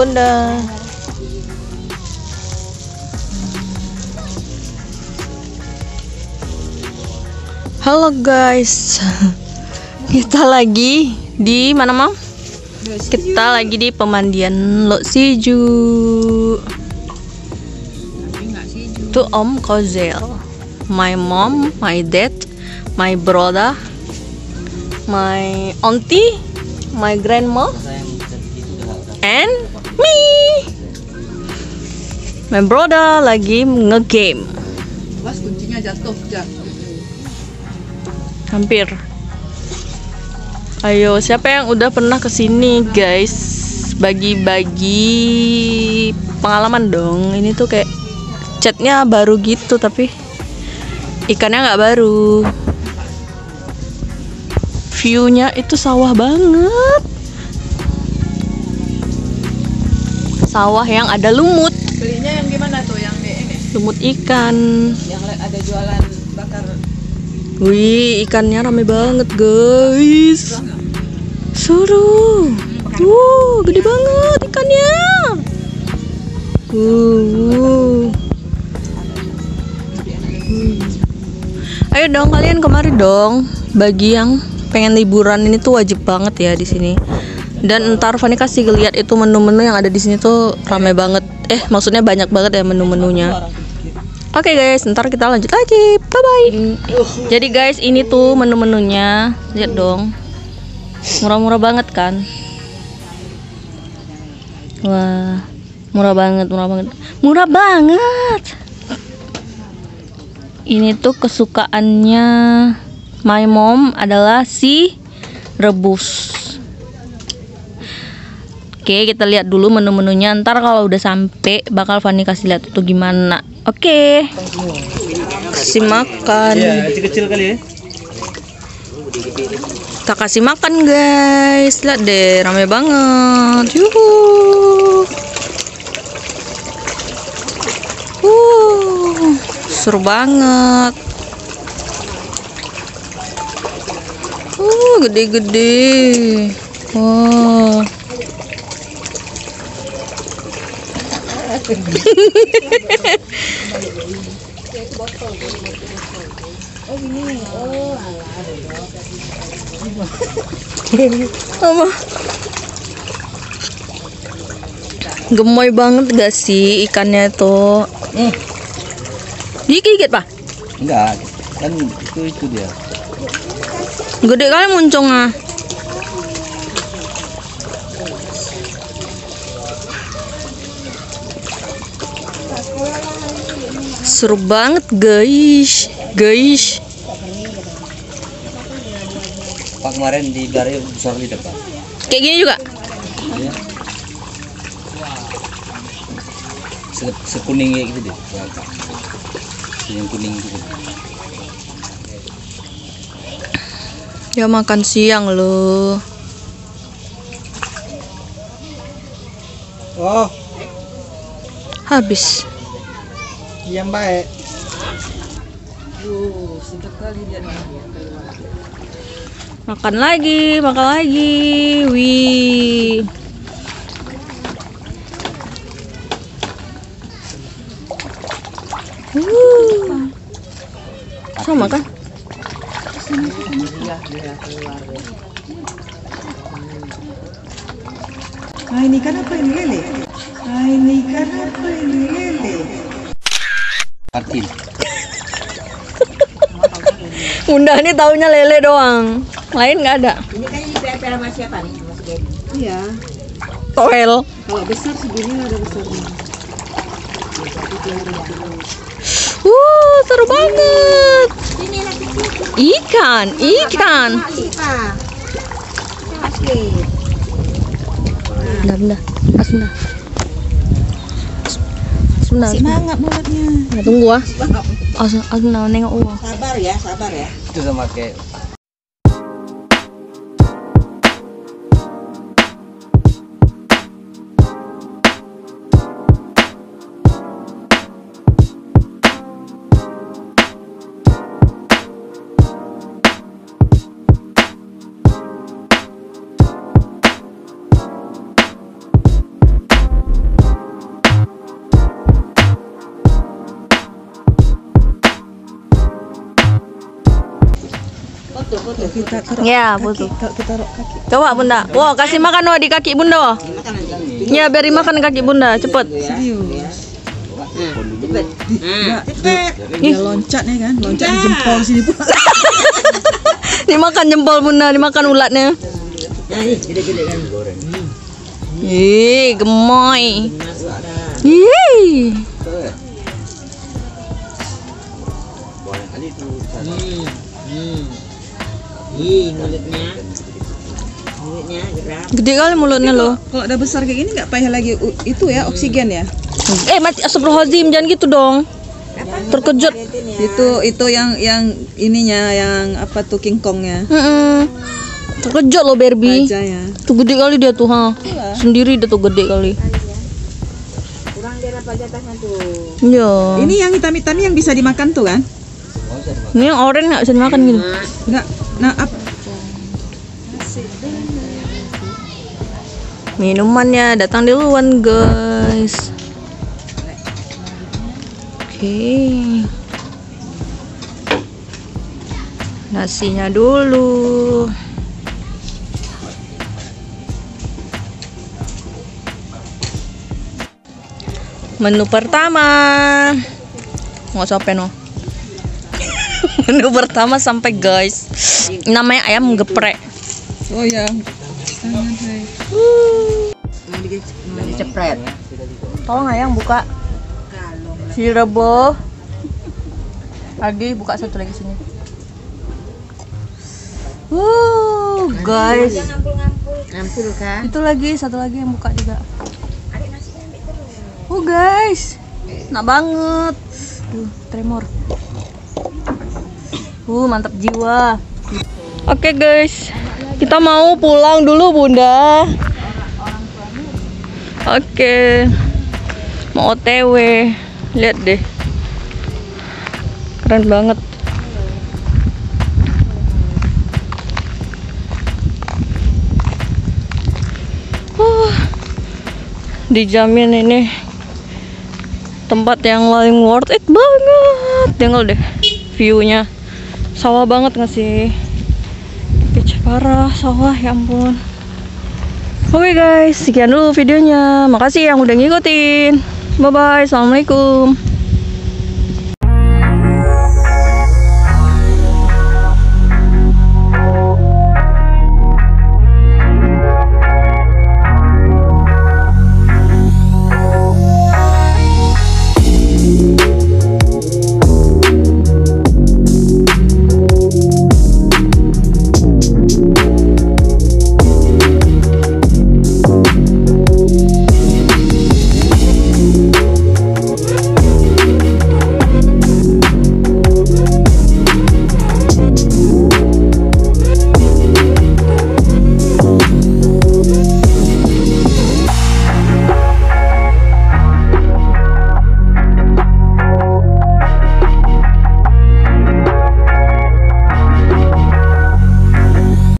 Bunda. Halo guys, kita lagi di mana Mam? Kita lagi di pemandian Lok Siju. Tuh Om Kozel, my mom, my dad, my brother, my auntie, my grandma, and me. My brother lagi ngegame. Mas kuncinya jatuh. Hampir. Ayo, siapa yang udah pernah kesini guys? Bagi-bagi pengalaman dong. Ini tuh kayak catnya baru gitu, tapi ikannya nggak baru. Viewnya itu sawah banget. Sawah yang ada lumut. Belinya yang gimana tuh? Yang di ini? Lumut ikan. Yang ada jualan bakar. Wih, ikannya rame banget guys. Seru. Gede banget ikannya. Ayo dong kalian kemari dong. Bagi yang pengen liburan ini tuh wajib banget ya di sini. Dan ntar Fani kasih lihat itu menu-menu yang ada di sini tuh rame banget. Maksudnya banyak banget ya menu-menunya. Oke guys, ntar kita lanjut lagi. Bye bye. Jadi guys, ini tuh menu-menunya. Lihat dong. Murah-murah banget kan? Wah, murah banget. Murah banget. Ini tuh kesukaannya my mom adalah si rebus. Oke, kita lihat dulu menu-menunya. Ntar kalau udah sampai bakal Fani kasih lihat tuh gimana. Oke. Kasih makan. Iya, kecil-kecil kali ya. Kita kasih makan guys. Lihat deh, rame banget. Seru banget. Gede-gede. Wow. Apa? Gemoy banget gak sih ikannya tuh? Digigit Pak? Enggak, kan itu dia. Gede kali muncungnya. Seru banget guys. Pak kemarin di Baraya besar lidah Pak. Kayak gini juga? Ya. Sekuning kayak gitu deh. Yang kuning gitu. Ya makan siang loh. Oh, Habis. yang baik. Sedap kali dia nih. Makan lagi. Wih. Sama kan? Ini kan apa ini lele? Ini kan apa ini lele? Partil. Bunda ini taunya lele doang. Lain nggak ada. Ini kan di PPL sama siapa nih? Mas Gedi. Iya. Toel. Kalau besar segini ada besarnya. Seru banget. Ikan. Benda. Asunda. Semangat mulutnya. Ya, tunggu ah. Asunda nengok uang. Sabar ya. Itu sama kayak foto. Kita taruh Ya, kaki. foto. Kalau kita taruh kaki. Coba bunda. Wah, kasih makan wah di kaki bunda. Wah. Makan nanti. Ya, beri makan kaki bunda, cepet. Serius. Cepet. Enggak, Cepet. dia loncat nih kan, loncat di jempol sini pula. Dimakan jempol bunda, dimakan ulatnya. Nah, ini gede-gede kan. Ih, gemoy. Ih. Ih, mulutnya. Mulutnya gerak. Gede kali mulutnya loh. Kalau udah besar kayak gini nggak payah lagi itu ya oksigen ya. Mati astagfirullahaladzim, jangan gitu dong. Terkejut. Itu yang ininya yang apa tuh King Kongnya. Terkejut loh Barbie. Aja ya. Tuh gede kali dia tuh, ha. Sendiri dia tuh gede kali. Kurang dia apa jatahnya tuh. Iya. Ini yang hitam-hitam yang bisa dimakan tuh kan? Ini yang orange nggak bisa dimakan gitu. Nggak. Nah, Minumannya datang duluan guys. Oke. Nasinya dulu. Menu pertama. Nggak sampai no. Menu pertama sampai guys. Namanya ayam geprek. oh ya. Jangan, hai. Mau dicepret. Tolong ayang buka. Si Rebo. Lagi buka satu lagi sini. Guys. Ngampul kan? Itu lagi satu lagi yang buka juga. Guys. Enak banget. Tremor. Mantap jiwa. Oke guys. Kita mau pulang dulu Bunda. Oke. Mau OTW. Lihat deh. Keren banget. Dijamin ini tempat yang paling worth it banget. Tengok deh view-nya. Sawah banget nggak sih? Pitch parah sawah, ya ampun. Oke guys, sekian dulu videonya. Makasih yang udah ngikutin. Bye bye. Assalamualaikum.